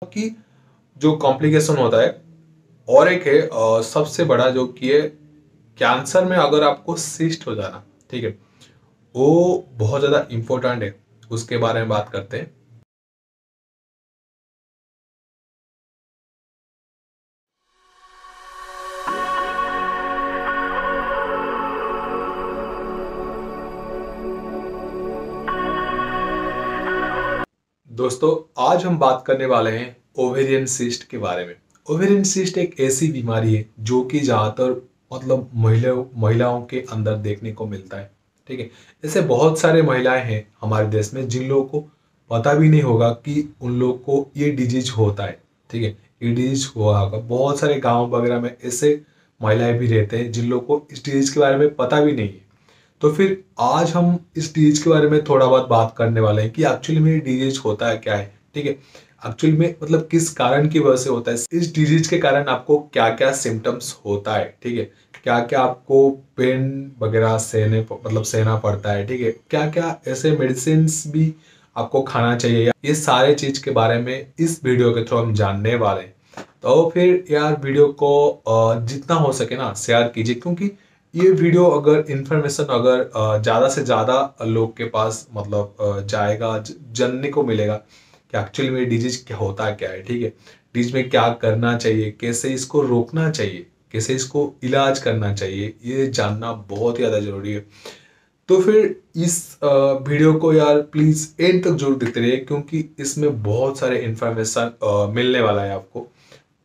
कि जो कॉम्प्लिकेशन होता है, और एक है सबसे बड़ा जो कि है कैंसर में अगर आपको सिस्ट हो जाना, ठीक है, वो बहुत ज़्यादा इम्पोर्टेंट है। उसके बारे में बात करते हैं। दोस्तों, आज हम बात करने वाले हैं ओवेरियन सिस्ट के बारे में। ओवेरियन सिस्ट एक ऐसी बीमारी है जो कि ज़्यादातर महिलाओं के अंदर देखने को मिलता है, ठीक है। ऐसे बहुत सारे महिलाएं हैं हमारे देश में जिन लोगों को पता भी नहीं होगा कि उन लोगों को ये डिजीज होता है, ठीक है। ये डिजीज हुआ होगा, बहुत सारे गाँव वगैरह में ऐसे महिलाएं भी रहते हैं जिन लोगों को इस डिजीज के बारे में पता भी नहीं है। तो फिर आज हम इस डिजीज के बारे में थोड़ा बहुत बात करने वाले हैं कि एक्चुअली में ये डिजीज होता है क्या है, ठीक है। एक्चुअली में मतलब किस कारण की वजह से होता है, इस डिजीज के कारण आपको क्या क्या सिम्टम्स होता है, ठीक है। क्या क्या आपको पेन वगैरह सहना पड़ता है, ठीक है। क्या क्या ऐसे मेडिसिन भी आपको खाना चाहिए, ये सारे चीज के बारे में इस वीडियो के थ्रू हम जानने वाले हैं। तो फिर यार वीडियो को जितना हो सके ना शेयर कीजिए, क्योंकि ये वीडियो अगर इंफॉर्मेशन अगर ज़्यादा से ज़्यादा लोग के पास जाएगा, जानने को मिलेगा कि एक्चुअली में डिजीज क्या होता है, क्या है, ठीक है। डिजीज में क्या करना चाहिए, कैसे इसको रोकना चाहिए, कैसे इसको इलाज करना चाहिए, ये जानना बहुत ही ज़्यादा ज़रूरी है। तो फिर इस वीडियो को यार प्लीज़ एंड तक जरूर देखते रहिए, क्योंकि इसमें बहुत सारे इंफॉर्मेशन मिलने वाला है आपको।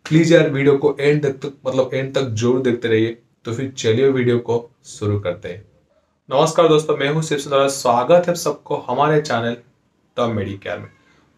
प्लीज यार वीडियो को एंड तक जरूर देखते रहिए। तो फिर चलिए वीडियो को शुरू करते हैं। नमस्कार दोस्तों, मैं हूं शिव सुंदर। स्वागत है सबको हमारे चैनल टॉप मेडिकेयर में।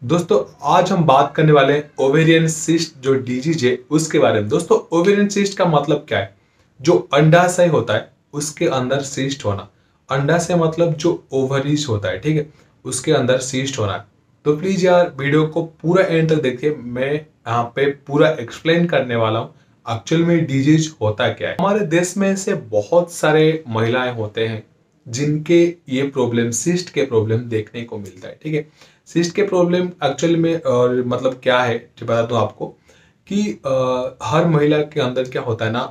दोस्तों, आज हम बात करने वाले हैं ओवेरियन सिस्ट जो डिजीज है उसके बारे में। दोस्तों, ओवेरियन सिस्ट का मतलब क्या है? जो अंडाशय होता है उसके अंदर सिस्ट होना। अंडाशय मतलब जो ओवरीज होता है, ठीक है, उसके अंदर सिस्ट होना। तो प्लीज यार वीडियो को पूरा एंड तक देखिए। मैं यहाँ पे पूरा एक्सप्लेन करने वाला हूँ एक्चुअल में डिजीज होता क्या है। हमारे देश में से बहुत सारे महिलाएं होते हैं जिनके ये प्रॉब्लम, सिस्ट के प्रॉब्लम देखने को मिलता है, ठीक है। सिस्ट के प्रॉब्लम एक्चुअल में और मतलब क्या है बता दूं आपको कि हर महिला के अंदर क्या होता है ना,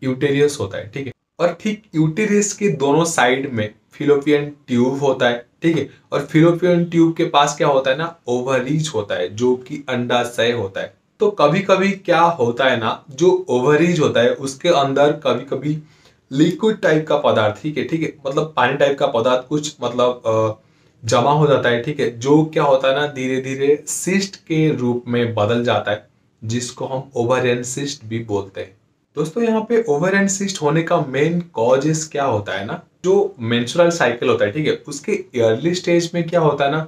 यूटेरियस होता है, ठीक है। और ठीक यूटेरियस के दोनों साइड में फिलोपियन ट्यूब होता है, ठीक है। और फिलोपियन ट्यूब के पास क्या होता है ना, ओवरीज होता है जो कि अंडाशय होता है। तो कभी कभी क्या होता है ना, जो ओवरीज होता है उसके अंदर कभी कभी लिक्विड टाइप का पदार्थ, ठीक है, ठीक है, मतलब पानी टाइप का पदार्थ कुछ जमा हो जाता है, ठीक है। जो क्या होता है ना, धीरे धीरे सिस्ट के रूप में बदल जाता है, जिसको हम ओवरियन सिस्ट भी बोलते हैं। दोस्तों, यहाँ पे ओवरियन सिस्ट होने का मेन कॉजेस क्या होता है ना, जो मेंस्ट्रुअल साइकिल होता है, ठीक है, उसके अर्ली स्टेज में क्या होता है ना,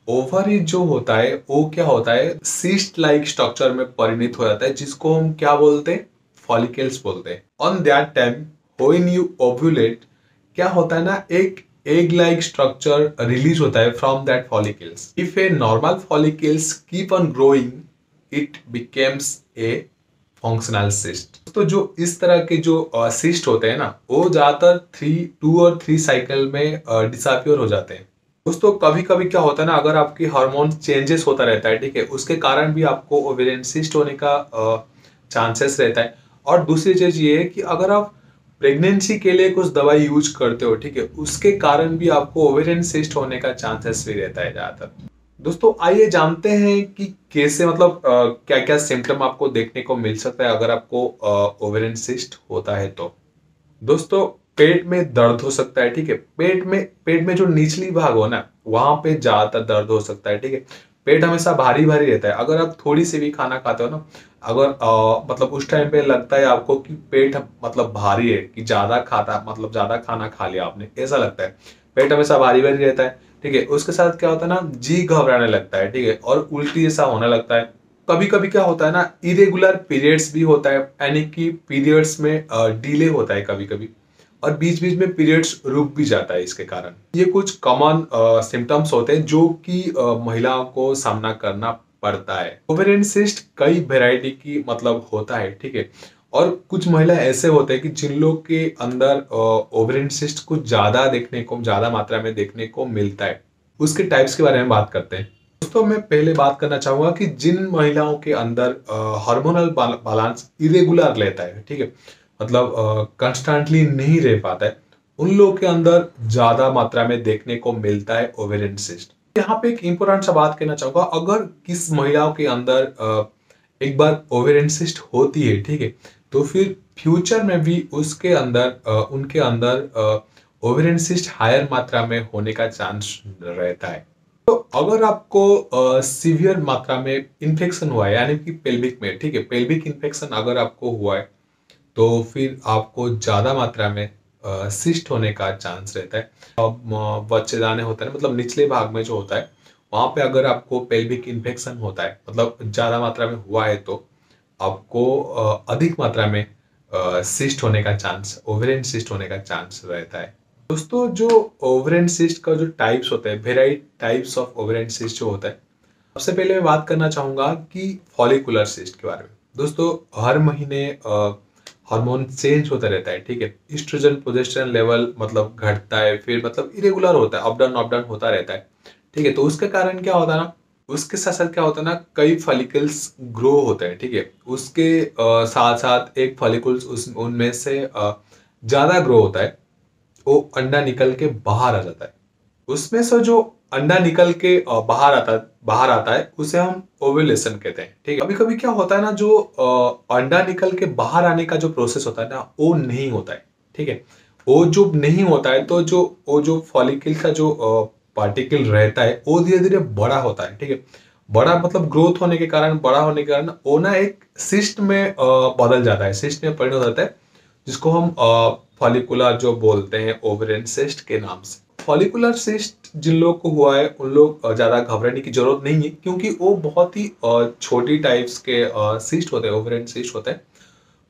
ओवरी जो होता है वो क्या होता है, सिस्ट लाइक स्ट्रक्चर में परिणत हो जाता है, जिसको हम क्या बोलते हैं, फॉलिकल्स बोलते हैं। On that time when you ovulate, क्या होता है ना, एक एग लाइक स्ट्रक्चर रिलीज होता है from that follicles. If a normal follicles keep on growing, it becomes A functional cyst. तो जो इस तरह के जो सिस्ट होते हैं ना, वो ज्यादातर 2 और 3 साइकिल में डिसअपियर हो जाते हैं। दोस्तों, कभी कभी क्या होता है ना, अगर आपकी हार्मोन चेंजेस होता रहता है, ठीक है, उसके कारण भी आपको ओवेरियन सिस्ट होने का चांसेस रहता है। और दूसरी चीज ये है कि अगर आप प्रेगनेंसी के लिए कुछ दवाई यूज करते हो, ठीक है, उसके कारण भी आपको ओवेरियन सिस्ट होने का चांसेस भी रहता है ज्यादातर। दोस्तों, आइए जानते हैं कि कैसे क्या क्या सिम्टम आपको देखने को मिल सकता है अगर आपको ओवेरियन सिस्ट होता है तो। दोस्तों, पेट में दर्द हो सकता है, ठीक है। पेट में जो निचली भाग हो ना, वहां पे ज्यादातर दर्द हो सकता है, ठीक है। पेट हमेशा भारी भारी रहता है। अगर आप थोड़ी सी भी खाना खाते हो ना, अगर उस टाइम पे लगता है आपको कि पेट भारी है, कि ज्यादा खाना खा लिया आपने, ऐसा लगता है। पेट हमेशा भारी भारी रहता है, ठीक है। उसके साथ क्या होता है ना, जी घबराने लगता है, ठीक है, और उल्टी जैसा होने लगता है। कभी कभी क्या होता है ना, इरेगुलर पीरियड्स भी होता है, यानी कि पीरियड्स में डिले होता है कभी कभी, और बीच बीच में पीरियड्स रुक भी जाता है इसके कारण। ये कुछ कॉमन सिम्टम्स होते हैं जो कि महिलाओं को सामना करना पड़ता है। ओवेरियन सिस्ट कई वेराइटी की होता है, ठीक है। और कुछ महिला ऐसे होते हैं कि जिन लोग के अंदर ओवेरियन सिस्ट कुछ ज्यादा मात्रा में देखने को मिलता है। उसके टाइप्स के बारे में बात करते हैं। दोस्तों मैं पहले बात करना चाहूंगा कि जिन महिलाओं के अंदर हार्मोनल बैलेंस इरेगुलर रहता है, ठीक है, मतलब कंस्टेंटली नहीं रह पाता है, उन लोगों के अंदर ज्यादा मात्रा में देखने को मिलता है ओवेरियन सिस्ट। यहाँ पे एक इम्पोर्टेंट सा बात कहना चाहूंगा, अगर किस महिलाओं के अंदर एक बार ओवेरियन सिस्ट होती है, ठीक है, तो फिर फ्यूचर में भी उसके अंदर उनके अंदर ओवेरियन सिस्ट हायर मात्रा में होने का चांस रहता है। तो अगर आपको सीवियर मात्रा में इन्फेक्शन हुआ है, यानी कि पेल्विक में, ठीक है, पेल्विक इन्फेक्शन अगर आपको हुआ है, तो फिर आपको ज्यादा मात्रा में सिस्ट होने का चांस रहता है। अब बच्चेदानी होता है, मतलब निचले भाग में जो होता है, वहां पे अगर आपको पेल्विक इन्फेक्शन होता है, मतलब ज्यादा मात्रा में हुआ है, तो आपको अधिक मात्रा में सिस्ट होने का चांस, ओवेरियन सिस्ट होने का चांस रहता है। दोस्तों जो ओवेरियन सिस्ट का जो टाइप्स होता है, variety types of ovarian cyst जो होता है, सबसे पहले मैं बात करना चाहूंगा कि फॉलिकुलर सिस्ट के बारे में। दोस्तों हर महीने हार्मोन चेंज होता रहता है, ठीक है, ईस्ट्रोजन प्रोजेस्टेरोन लेवल मतलब घटता है, फिर मतलब इरेगुलर होता है, अप डाउन होता रहता है, ठीक है। तो उसके कारण क्या होता है ना, उसके साथ साथ क्या होता है ना, कई फॉलिकल्स ग्रो होते हैं, ठीक है, उसके साथ साथ एक फॉलिकल्स उस उनमें से ज्यादा ग्रो होता है, वो अंडा निकल के बाहर आ जाता है। उसमें से जो अंडा निकल के बाहर आता है उसे हम ओव्यूलेशन कहते हैं, ठीक है। कभी कभी क्या होता है ना, जो अंडा निकल के बाहर आने का जो प्रोसेस होता है ना, वो नहीं होता है, ठीक है। वो जो नहीं होता है, तो जो फॉलिकल का जो पार्टिकल रहता है, वो धीरे धीरे बड़ा होता है, ठीक है। बड़ा मतलब ग्रोथ होने के कारण, बड़ा होने के कारण वो ना एक सिस्ट में बदल जाता है, सिस्ट में परिणत होता है, जिसको हम फॉलिकुलर जो बोलते हैं ओवेरियन सिस्ट के नाम से। फॉलिकुलर सिस्ट जिन लोग को हुआ है, उन लोग ज्यादा घबराने की जरूरत नहीं है, क्योंकि वो बहुत ही छोटी टाइप्स के सिस्ट होते हैं, ओवेरियन सिस्ट होते हैं,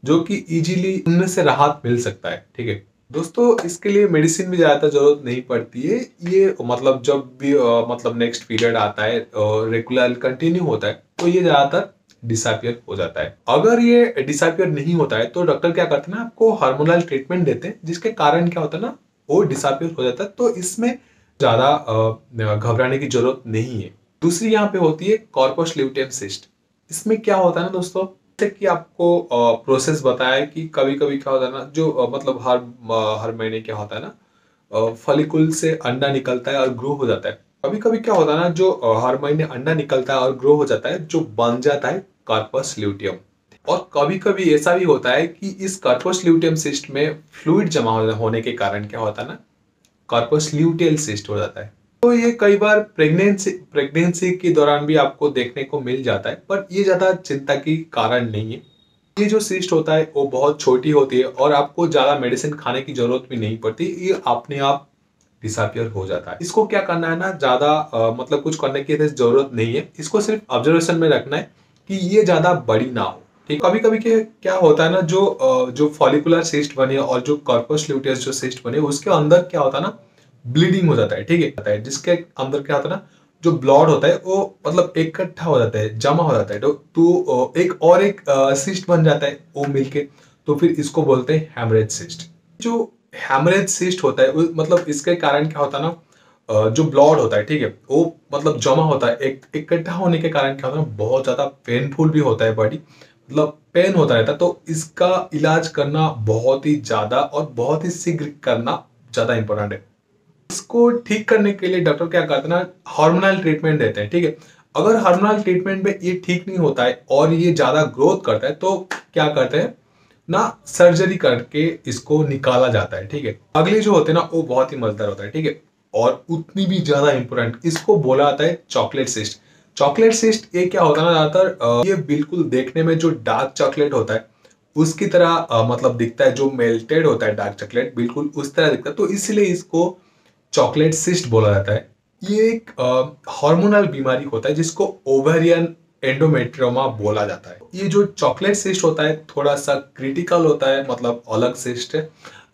जो कि इजीली उनमें से राहत मिल सकता है, ठीक है। दोस्तों इसके लिए मेडिसिन भी ज्यादातर जरूरत नहीं पड़ती है, ये मतलब जब भी मतलब नेक्स्ट पीरियड आता है, रेगुलर कंटिन्यू होता है, तो ये ज्यादातर डिसअपियर हो जाता है। अगर ये डिसअपियर नहीं होता है, तो डॉक्टर क्या करते हैं ना, आपको हार्मोनल ट्रीटमेंट देते हैं, जिसके कारण क्या होता है ना, वो डिसअपियर हो जाता है। तो इसमें ज्यादा घबराने की जरूरत नहीं है। दूसरी यहाँ पे होती है कॉर्पस ल्यूटेम सिस्ट। इसमें क्या होता है ना दोस्तों, जैसे कि आपको प्रोसेस बताया कि कभी कभी क्या होता है ना, जो मतलब हर महीने क्या होता है ना, फॉलिकुल से अंडा निकलता है और ग्रो हो जाता है। कभी कभी क्या होता है ना, जो हर महीने अंडा निकलता है और ग्रो हो जाता है, जो बन जाता है कार्पस ल्यूटियम। और कभी कभी ऐसा भी होता है कि इस कार्पस ल्यूटियम सिस्ट में फ्लूइड जमा होने के कारण क्या होता है ना, कार्पस ल्यूटियल सिस्ट हो जाता है। तो ये कई बार प्रेगनेंसी के दौरान भी आपको देखने को मिल जाता है, पर ये ज्यादा चिंता की कारण नहीं है। ये जो सिस्ट होता है वो बहुत छोटी होती है, और आपको ज्यादा मेडिसिन खाने की जरूरत भी नहीं पड़ती, ये अपने आप डिसअपियर हो जाता है। इसको क्या करना है ना, ज्यादा मतलब कुछ करने की जरूरत नहीं है, इसको सिर्फ ऑब्जर्वेशन में रखना है कि ये ज्यादा बड़ी ना हो, ठीक। कभी कभी क्या होता है ना, जो फॉलिकुलर सिस्ट बने और जो कॉर्पस ल्यूटियस जो सिस्ट बने, उसके अंदर क्या होता है ना, ब्लीडिंग हो जाता है, ठीक है, जिसके अंदर क्या होता है ना, जो ब्लड होता है वो मतलब इकट्ठा हो जाता है, जमा हो जाता है, एक सिस्ट बन जाता है वो मिलके, तो फिर इसको बोलते हैं हेमरेज सिस्ट। जो हेमरेज सिस्ट होता है मतलब इसके कारण क्या होता है ना, जो ब्लड होता है, ठीक है, वो मतलब जमा होता है, एक इकट्ठा होने के कारण क्या होता है, बहुत ज्यादा पेनफुल भी होता है बॉडी, मतलब पेन होता रहता है। तो इसका इलाज करना बहुत ही ज्यादा और बहुत ही शीघ्र करना ज्यादा इंपॉर्टेंट है। इसको ठीक करने के लिए डॉक्टर क्या करते हैं ना, हार्मोनल ट्रीटमेंट देते हैं, ठीक है। अगर हार्मोनल ट्रीटमेंट में ये ठीक नहीं होता है और ये ज्यादा ग्रोथ करता है, तो क्या करते हैं ना, सर्जरी करके इसको निकाला जाता है, ठीक है। अगले जो होते हैं ना, वो बहुत ही मजेदार होता है, ठीक है, और उतनी भी ज्यादा इंपॉर्टेंट, इसको बोला जाता है चॉकलेट सिस्ट। चॉकलेट सिस्ट ये क्या होता है ना, ज्यादातर ये बिल्कुल देखने में जो डार्क चॉकलेट होता है उसकी तरह मतलब दिखता है, जो मेल्टेड होता है डार्क चॉकलेट बिल्कुल उस तरह दिखता है, तो इसलिए इसको चॉकलेट सिस्ट बोला जाता है। ये एक हार्मोनल बीमारी होता है, जिसको ओवेरियन एंडोमेट्रियोमा बोला जाता है। ये जो चॉकलेट सिस्ट होता है थोड़ा सा क्रिटिकल होता है, मतलब अलग सिस्ट है,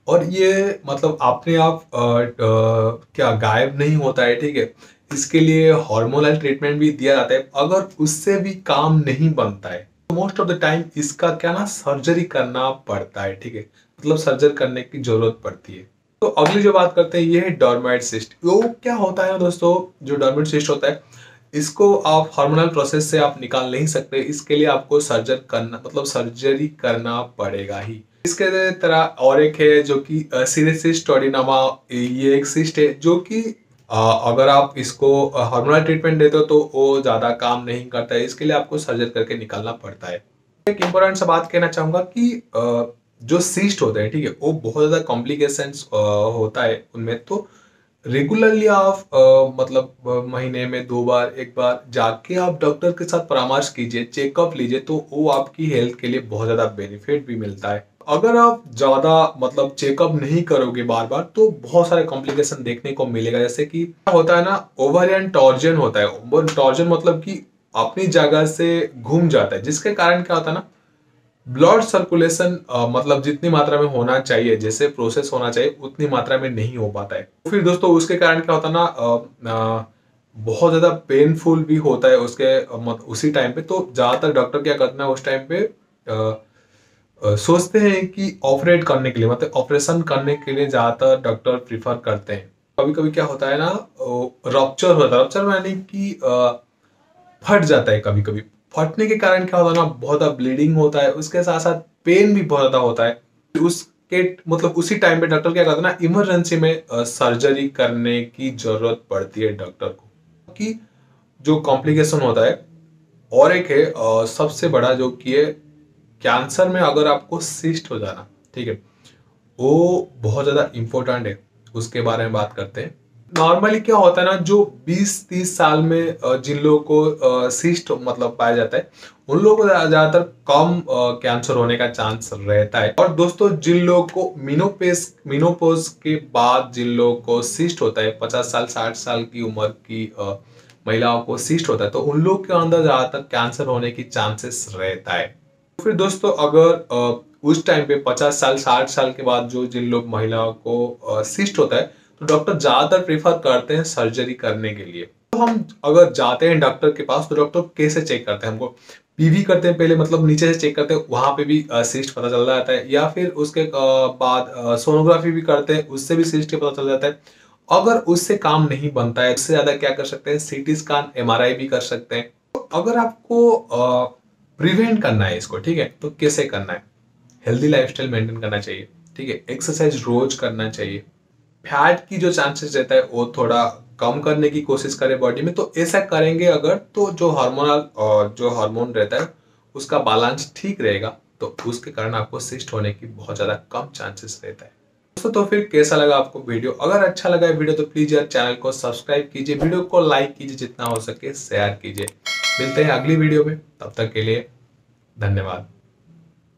और ये मतलब अपने आप क्या गायब नहीं होता है, ठीक है। इसके लिए हार्मोनल ट्रीटमेंट भी दिया जाता है। अगर उससे भी काम नहीं बनता है, तो मोस्ट ऑफ द टाइम इसका क्या ना, सर्जरी करना पड़ता है, ठीक है, मतलब सर्जरी करने की जरूरत पड़ती है। तो अगली जो बात करते हैं, ये है डॉर्मेट सिस्ट। वो क्या होता है दोस्तों, जो डॉर्मेट सिस्ट होता है, इसको आप हार्मोनल प्रोसेस से आप निकाल नहीं सकते, इसके लिए आपको सर्जरी करना पड़ेगा ही। इसके तरह और एक है जो कि सिरेसिस टोडिनोमा, ये एक सिस्ट है जो कि अगर आप इसको हार्मोनल ट्रीटमेंट देते हो तो वो ज़्यादा काम नहीं करता है, इसके लिए आपको सर्जरी करके निकालना पड़ता है। एक इम्पोर्टेंट सा बात कहना चाहूँगा कि जो सिस्ट होते हैं, ठीक है, वो बहुत ज़्यादा कॉम्प्लिकेशंस होता है उनमें। तो रेगुलरली आप महीने में 2 बार 1 बार जाके आप डॉक्टर के साथ परामर्श कीजिए, चेकअप लीजिए, तो वो आपकी हेल्थ के लिए बहुत ज़्यादा बेनिफिट भी मिलता है। अगर आप ज़्यादा चेकअप नहीं करोगे बार बार तो बहुत सारे कॉम्प्लिकेशन देखने को मिलेगा। जैसे कि क्या होता है ना, ओवरियन टॉर्जन होता है। टॉर्जन मतलब कि अपनी जगह से घूम जाता है, जिसके कारण क्या होता है ना, ब्लड सर्कुलेशन जितनी मात्रा में होना चाहिए, जैसे प्रोसेस होना चाहिए उतनी मात्रा में नहीं हो पाता है। तो फिर दोस्तों उसके कारण क्या होता है ना, बहुत ज़्यादा पेनफुल भी होता है उसी टाइम पे। तो ज़्यादातर डॉक्टर क्या करते हैं उस टाइम पे, सोचते हैं कि ऑपरेट करने के लिए, ऑपरेशन करने के लिए ज़्यादातर डॉक्टर प्रिफर करते हैं। कभी कभी क्या होता है ना, रप्चर होता है। रप्चर यानी कि फट जाता है। कभी कभी फटने के कारण क्या होता है ना, बहुत ज़्यादा ब्लीडिंग होता है, उसके साथ साथ पेन भी बहुत ज़्यादा होता है। उसके उसी टाइम पे डॉक्टर क्या करता है ना, इमरजेंसी में सर्जरी करने की जरूरत पड़ती है डॉक्टर को, कि जो कॉम्प्लिकेशन होता है। और एक है सबसे बड़ा, जो कि है कैंसर में अगर आपको सिस्ट हो जाना, ठीक है, वो बहुत ज़्यादा इम्पोर्टेंट है। उसके बारे में बात करते हैं। नॉर्मली क्या होता है ना, जो 20-30 साल में जिन लोगों को सिस्ट पाया जाता है, उन लोगों को ज़्यादातर कम कैंसर होने का चांस रहता है। और दोस्तों जिन लोगों को मिनोपोज के बाद जिन लोगों को सिस्ट होता है, 50 साल 60 साल की उम्र की महिलाओं को सिस्ट होता है, तो उन लोग के अंदर ज़्यादातर कैंसर होने की चांसेस रहता है। फिर दोस्तों अगर उस टाइम पे 50 साल 60 साल के बाद जिन लोग महिलाओं को सिस्ट होता है, तो डॉक्टर ज्यादातर प्रेफर करते हैं सर्जरी करने के लिए। तो हम अगर जाते हैं डॉक्टर के पास, तो डॉक्टर कैसे चेक करते हैं हमको? पीवी करते हैं पहले, नीचे से चेक करते हैं, वहां पे भी सिस्ट पता चल जाता है। या फिर उसके बाद सोनोग्राफी भी करते हैं, उससे भी सिस्ट पता चल जाता है। अगर उससे काम नहीं बनता है, उससे ज्यादा क्या कर सकते हैं, सीटी स्कैन एमआरआई भी कर सकते हैं। तो अगर आपको प्रिवेंट करना है इसको, ठीक है, तो कैसे करना है? हेल्दी लाइफस्टाइल मेंटेन करना चाहिए, ठीक है, एक्सरसाइज रोज करना चाहिए, फैट की जो चांसेस रहता है वो थोड़ा कम करने की कोशिश करें बॉडी में। तो ऐसा करेंगे अगर, तो जो हार्मोन रहता है उसका बैलेंस ठीक रहेगा, तो उसके कारण आपको सिस्ट होने की बहुत ज्यादा कम चांसेस रहता है। दोस्तों तो फिर कैसा लगा आपको वीडियो? अगर अच्छा लगा है वीडियो तो प्लीज यार चैनल को सब्सक्राइब कीजिए, वीडियो को लाइक कीजिए, जितना हो सके शेयर कीजिए। मिलते हैं अगली वीडियो में, तब तक के लिए धन्यवाद।